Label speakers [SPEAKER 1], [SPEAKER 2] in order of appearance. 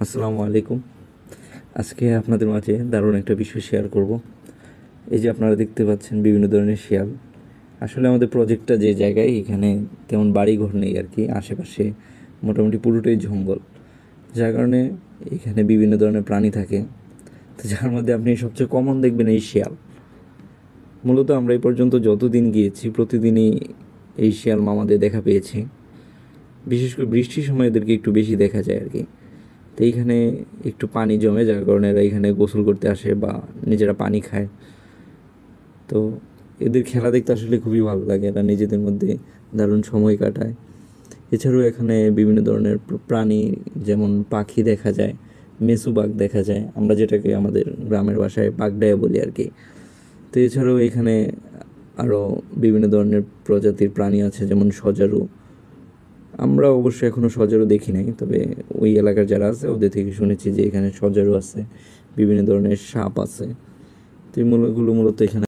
[SPEAKER 1] আসসালামু আলাইকুম। আজকে আপনাদের মাঝে দারুণ একটা বিষয় শেয়ার করব। এই যে আপনারা দেখতে পাচ্ছেন বিভিন্ন ধরনের শিয়াল। আসলে আমাদের প্রজেক্টটা যে জায়গায়, এখানে তেমন বাড়িঘর নেই আর কি, আশেপাশে মোটামুটি পুরোটাই জঙ্গল, যার কারণে এখানে বিভিন্ন ধরনের প্রাণী থাকে। তো যার মধ্যে আপনি সবচেয়ে কমন দেখবেন এই শিয়াল। মূলত আমরা এই পর্যন্ত যতদিন গিয়েছি প্রতিদিনই এই শিয়াল মামাদের দেখা পেয়েছি। বিশেষ করে বৃষ্টির সময় এদেরকে একটু বেশি দেখা যায় আর কি। তো এইখানে একটু পানি জমে, যার কারণে এরা এখানে গোসল করতে আসে বা নিজেরা পানি খায়। তো এদের খেলা দেখতে আসলে খুবই ভালো লাগে, এরা নিজেদের মধ্যে দারুণ সময় কাটায়। এছাড়াও এখানে বিভিন্ন ধরনের প্রাণী, যেমন পাখি দেখা যায়, মেসু বাঘ দেখা যায়, আমরা যেটাকে আমাদের গ্রামের ভাষায় বাগডায়া বলি আর কি। তো এছাড়াও এখানে আরও বিভিন্ন ধরনের প্রজাতির প্রাণী আছে, যেমন সজারু। আমরা অবশ্য এখনো সজারু দেখি নাই, তবে ওই এলাকার যারা আছে ওদের থেকে শুনেছি যে এখানে সজারু আছে, বিভিন্ন ধরনের সাপ আছে। তো মূলত এখানে